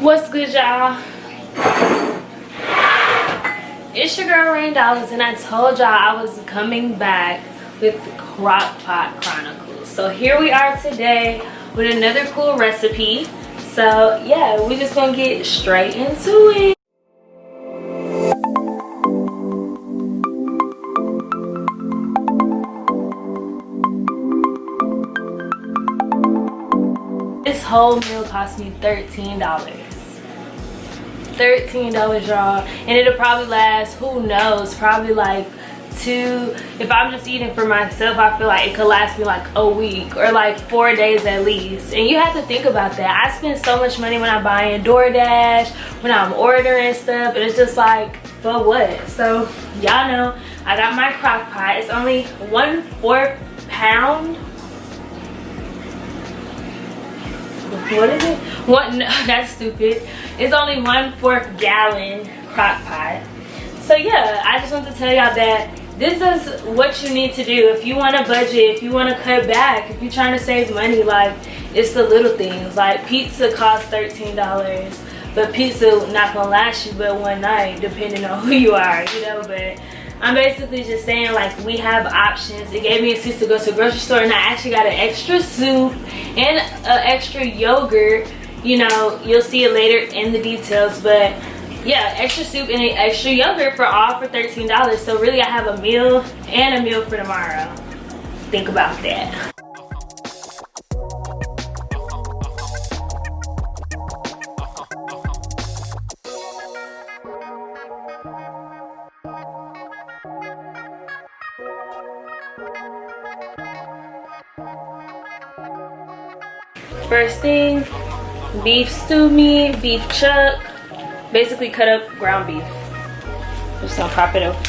What's good, y'all? It's your girl Rain Dollars, and I told y'all I was coming back with Crockpot Chronicles. So here we are today with another cool recipe. So yeah, we're just gonna get straight into it. This whole meal cost me $13. $13, y'all, and it'll probably last, who knows, probably like if I'm just eating for myself, I feel like it could last me like a week or like 4 days at least. And you have to think about that. I spend so much money when I'm buying DoorDash, when I'm ordering stuff, and it's just like, for what? So y'all know I got my crock pot. It's only 1/4 pound. What is it? No, that's stupid. It's only 1/4 gallon crock pot. So yeah, I just want to tell y'all that this is what you need to do if you want to budget, if you want to cut back, if you're trying to save money. Like, it's the little things. Like, pizza costs $13, but pizza not gonna last you but one night, depending on who you are, you know. But I'm basically just saying, like, we have options. It gave me an excuse to go to the grocery store, and I actually got an extra soup and an extra yogurt. You know, you'll see it later in the details, but yeah, extra soup and an extra yogurt for $13. So really I have a meal and a meal for tomorrow. Think about that. First thing, beef stew meat, beef chuck, basically cut up ground beef. Just gonna pop it open.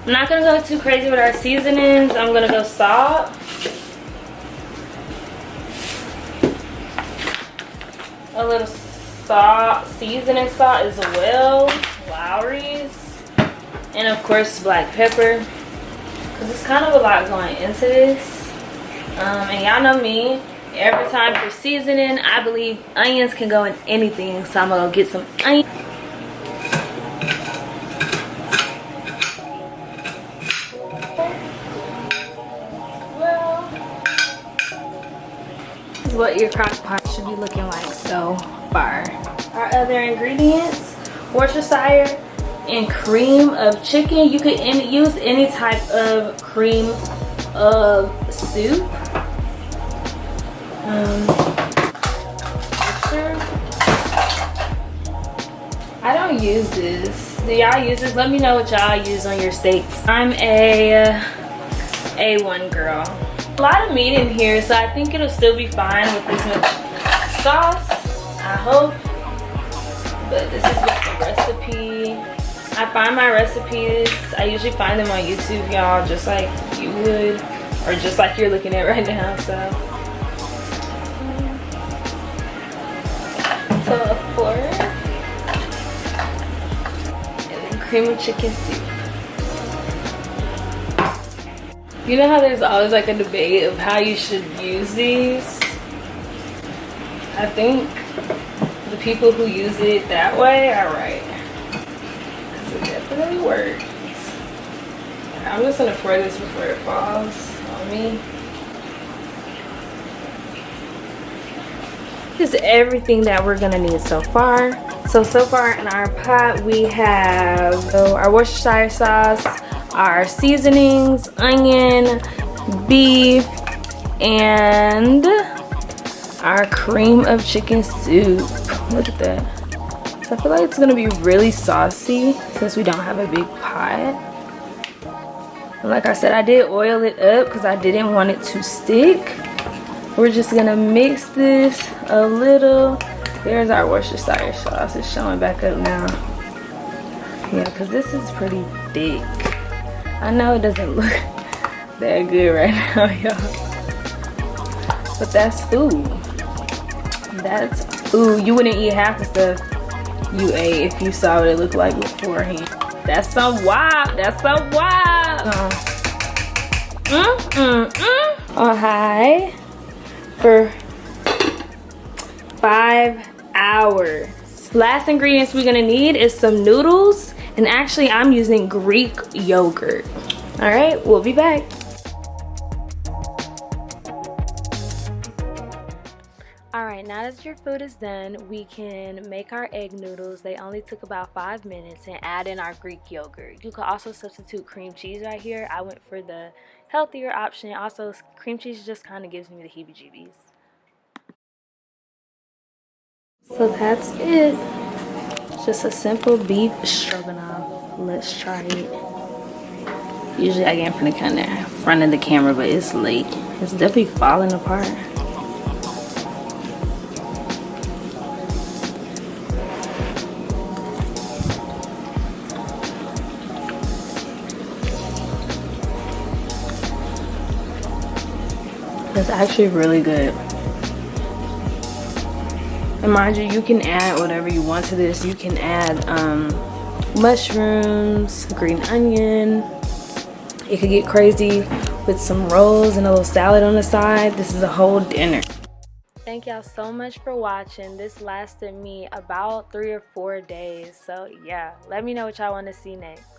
I'm not gonna go too crazy with our seasonings. I'm gonna go salt. A little salt, seasoning salt as well. Lowry's. And of course black pepper. Cause it's kind of a lot going into this. And y'all know me. Every time for seasoning, I believe onions can go in anything. So I'm gonna get some onions. What your crock pot should be looking like so far. Our other ingredients: Worcestershire and cream of chicken. You could use any type of cream of soup. I don't use this. Do y'all use this? Let me know what y'all use on your steaks. I'm a A1 girl. A lot of meat in here, so I think it'll still be fine with this much sauce, I hope. But this is what the recipe. I find my recipes, I usually find them on YouTube, y'all, just like you would, or just like you're looking at right now. So of course, and then cream of chicken soup. You know how there's always like a debate of how you should use these? I think the people who use it that way are right. Because it definitely works. I'm just gonna pour this before it falls on me. This is everything that we're gonna need so far. So far in our pot we have our Worcestershire sauce, our seasonings, onion, beef, and our cream of chicken soup. Look at that. So I feel like it's gonna be really saucy since we don't have a big pot. And like I said, I did oil it up because I didn't want it to stick. We're just gonna mix this a little. There's our Worcestershire sauce. It's showing back up now. Yeah, because this is pretty thick. I know it doesn't look that good right now, y'all, but that's food. That's food. You wouldn't eat half the stuff you ate if you saw what it looked like beforehand. That's some wild. That's some wild. On high for 5 hours. Last ingredients we're gonna need is some noodles, and actually I'm using Greek yogurt. All right, we'll be back. All right, now that your food is done, we can make our egg noodles. They only took about 5 minutes, and add in our Greek yogurt. You could also substitute cream cheese right here. I went for the healthier option. Also, cream cheese just kind of gives me the heebie-jeebies. So that's it. It's just a simple beef stroganoff. Let's try it. Usually I get in front of the camera, but it's late. It's definitely falling apart. It's actually really good. And mind you, you can add whatever you want to this. You can add mushrooms, green onion. It could get crazy with some rolls and a little salad on the side. This is a whole dinner. Thank y'all so much for watching. This lasted me about 3 or 4 days. So yeah, let me know what y'all want to see next.